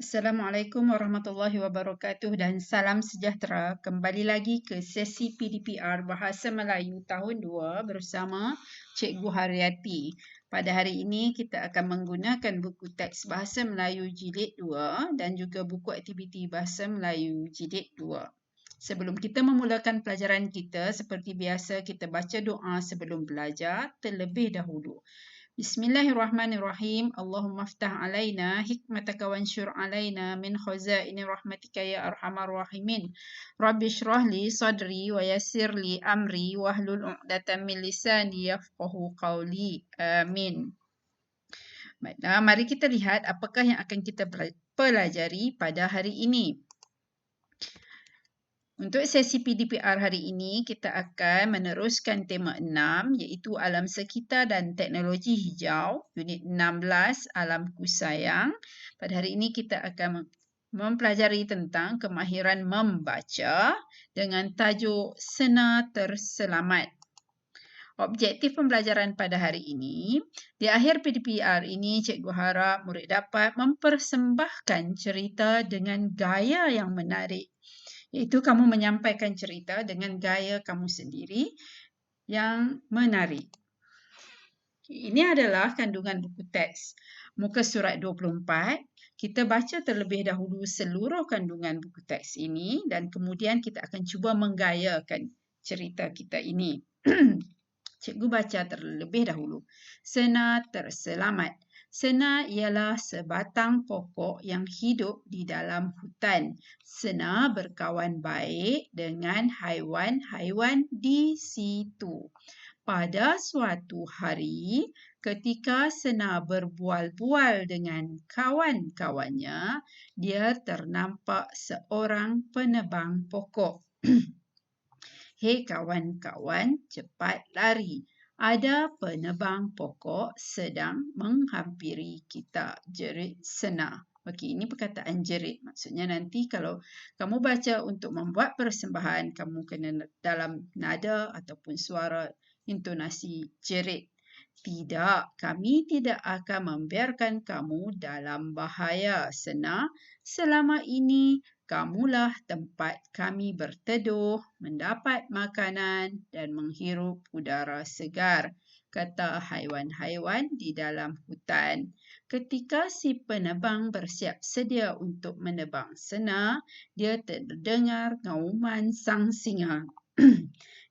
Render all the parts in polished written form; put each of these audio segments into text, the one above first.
Assalamualaikum warahmatullahi wabarakatuh dan salam sejahtera. Kembali lagi ke sesi PDPR Bahasa Melayu tahun 2 bersama Cikgu Haryati. Pada hari ini kita akan menggunakan buku teks Bahasa Melayu Jilid 2 dan juga buku aktiviti Bahasa Melayu Jilid 2. Sebelum kita memulakan pelajaran kita, seperti biasa kita baca doa sebelum belajar terlebih dahulu. Bismillahirrahmanirrahim. Allahumma aftah alaina hikmataka wansyur alaina min khazaini rahmatika ya arhamar rahimin. Rabbi shrah li sadri wa yassir li amri wahlul 'uqdatam min lisani yafqahu qawli. Amin. Baiklah, mari kita lihat apakah yang akan kita pelajari pada hari ini. Untuk sesi PDPR hari ini, kita akan meneruskan tema 6 iaitu Alam Sekitar dan Teknologi Hijau, unit 16, Alamku Sayang. Pada hari ini kita akan mempelajari tentang kemahiran membaca dengan tajuk Sena Terselamat. Objektif pembelajaran pada hari ini, di akhir PDPR ini, cikgu harap murid dapat mempersembahkan cerita dengan gaya yang menarik. Iaitu kamu menyampaikan cerita dengan gaya kamu sendiri yang menarik. Ini adalah kandungan buku teks. Muka surat 24, kita baca terlebih dahulu seluruh kandungan buku teks ini dan kemudian kita akan cuba menggayakan cerita kita ini. Cikgu baca terlebih dahulu. Sena Terselamat. Sena ialah sebatang pokok yang hidup di dalam hutan. Sena berkawan baik dengan haiwan-haiwan di situ. Pada suatu hari, ketika Sena berbual-bual dengan kawan-kawannya, dia ternampak seorang penebang pokok. Hei kawan-kawan, cepat lari. Ada penebang pokok sedang menghampiri kita. Jerit Sena. Okey, ini perkataan jerit. Maksudnya nanti kalau kamu baca untuk membuat persembahan, kamu kena dalam nada ataupun suara intonasi jerit. Tidak, kami tidak akan membiarkan kamu dalam bahaya, Sena. Selama ini, kamulah tempat kami berteduh, mendapat makanan dan menghirup udara segar, kata haiwan-haiwan di dalam hutan. Ketika si penebang bersiap sedia untuk menebang Sena, dia terdengar ngauman sang singa.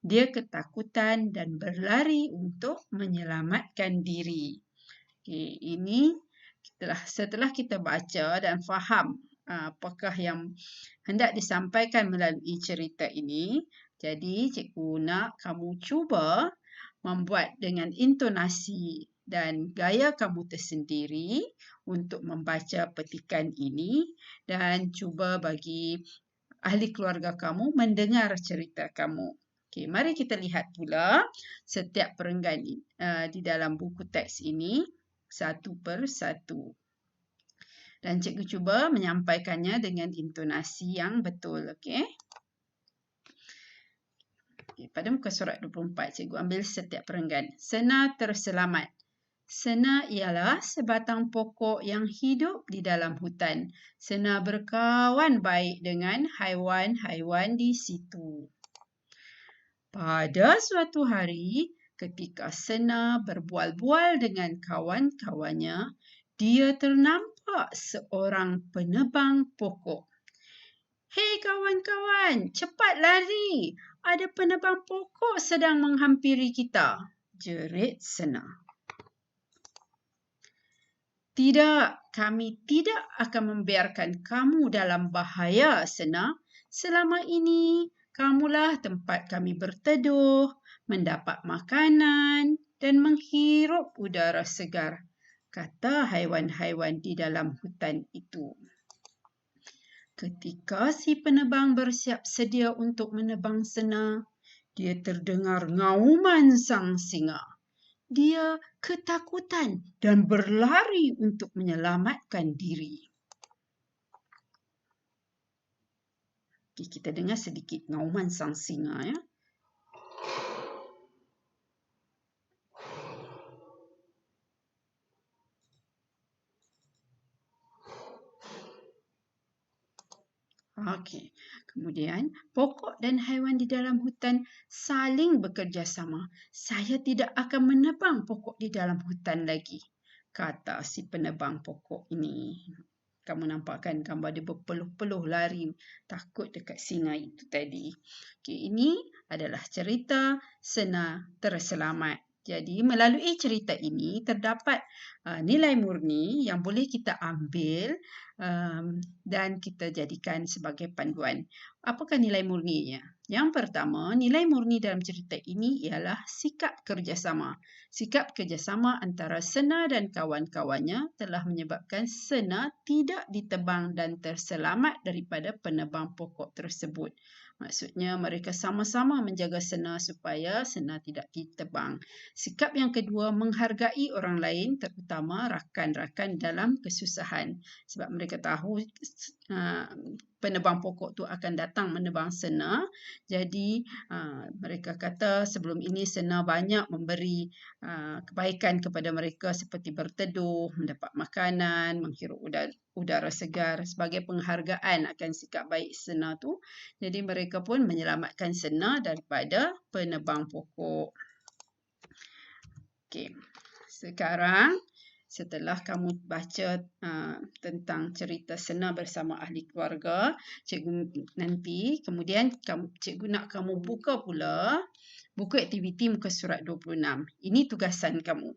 Dia ketakutan dan berlari untuk menyelamatkan diri. Okay, ini setelah kita baca dan faham apakah yang hendak disampaikan melalui cerita ini. Jadi, cikgu nak kamu cuba membuat dengan intonasi dan gaya kamu tersendiri untuk membaca petikan ini dan cuba bagi ahli keluarga kamu mendengar cerita kamu. Okey, mari kita lihat pula setiap perenggan di dalam buku teks ini satu per satu. Dan cikgu cuba menyampaikannya dengan intonasi yang betul. Okey. Pada muka surat 24, cikgu ambil setiap perenggan. Sena Terselamat. Sena ialah sebatang pokok yang hidup di dalam hutan. Sena berkawan baik dengan haiwan-haiwan di situ. Pada suatu hari, ketika Sena berbual-bual dengan kawan-kawannya, dia ternampak seorang penebang pokok. Hei kawan-kawan, cepat lari. Ada penebang pokok sedang menghampiri kita. Jerit Sena. Tidak, kami tidak akan membiarkan kamu dalam bahaya, Sena. Selama ini, kamulah tempat kami berteduh, mendapat makanan dan menghirup udara segar, kata haiwan-haiwan di dalam hutan itu. Ketika si penebang bersiap sedia untuk menebang Sena, dia terdengar ngauman sang singa. Dia ketakutan dan berlari untuk menyelamatkan diri. Okay, kita dengar sedikit ngauman sang singa ya. Okey. Kemudian, pokok dan haiwan di dalam hutan saling bekerjasama. Saya tidak akan menebang pokok di dalam hutan lagi, kata si penebang pokok ini. Kamu nampak kan gambar dia berpeluh-peluh lari takut dekat singa itu tadi. Okey, ini adalah cerita Sena Terselamat. Jadi melalui cerita ini terdapat nilai murni yang boleh kita ambil dan kita jadikan sebagai panduan. Apakah nilai murninya? Yang pertama, nilai murni dalam cerita ini ialah sikap kerjasama. Sikap kerjasama antara Sena dan kawan-kawannya telah menyebabkan Sena tidak ditebang dan terselamat daripada penebang pokok tersebut. Maksudnya mereka sama-sama menjaga Sena supaya Sena tidak ditebang. Sikap yang kedua, menghargai orang lain terutama rakan-rakan dalam kesusahan. Sebab mereka tahu penebang pokok tu akan datang menebang Sena. Jadi mereka kata sebelum ini Sena banyak memberi kebaikan kepada mereka seperti berteduh, mendapat makanan, menghirup udara segar sebagai penghargaan akan sikap baik Sena tu. Jadi mereka pun menyelamatkan Sena daripada penebang pokok. Okey. Sekarang setelah kamu baca tentang cerita Sena bersama ahli keluarga, cikgu nanti kemudian cikgu nak kamu buka pula buku aktiviti muka surat 26. Ini tugasan kamu.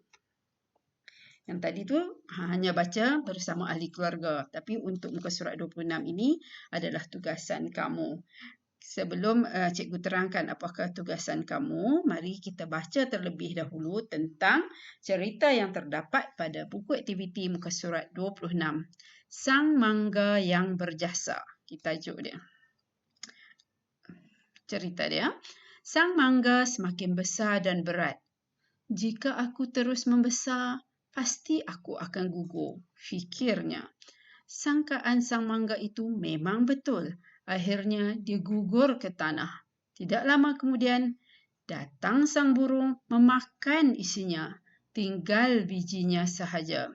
Yang tadi tu hanya baca bersama ahli keluarga, tapi untuk muka surat 26 ini adalah tugasan kamu. Sebelum cikgu terangkan apakah tugasan kamu, mari kita baca terlebih dahulu tentang cerita yang terdapat pada buku aktiviti muka surat 26. Sang Mangga yang Berjasa. Kita tajuk dia. Cerita dia. Sang mangga semakin besar dan berat. Jika aku terus membesar, pasti aku akan gugur, fikirnya. Sangkaan sang mangga itu memang betul. Akhirnya dia gugur ke tanah. Tidak lama kemudian, datang sang burung memakan isinya. Tinggal bijinya sahaja.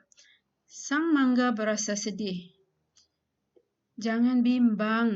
Sang mangga berasa sedih. Jangan bimbang,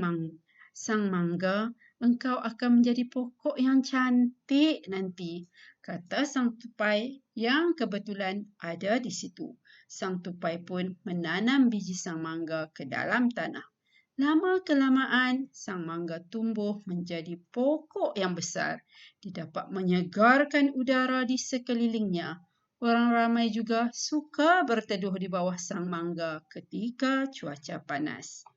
sang mangga. Engkau akan menjadi pokok yang cantik nanti, kata sang tupai yang kebetulan ada di situ. Sang tupai pun menanam biji sang mangga ke dalam tanah. Lama-kelamaan, sang mangga tumbuh menjadi pokok yang besar. Dia dapat menyegarkan udara di sekelilingnya. Orang ramai juga suka berteduh di bawah sang mangga ketika cuaca panas.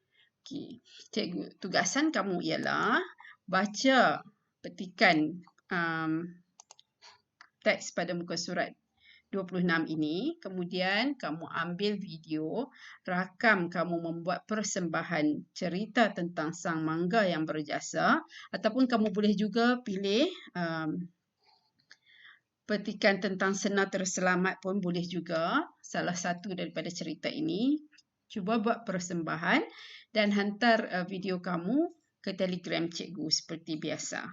Okey, cikgu, tugasan kamu ialah baca petikan teks pada muka surat 26 ini, kemudian kamu ambil video, rakam kamu membuat persembahan cerita tentang sang mangga yang berjasa, ataupun kamu boleh juga pilih petikan tentang Sena Terselamat pun boleh juga, salah satu daripada cerita ini. Cuba buat persembahan dan hantar video kamu ke Telegram cikgu seperti biasa.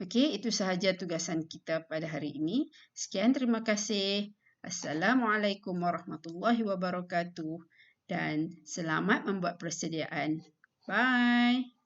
Okey, itu sahaja tugasan kita pada hari ini. Sekian, terima kasih. Assalamualaikum warahmatullahi wabarakatuh dan selamat membuat persediaan. Bye.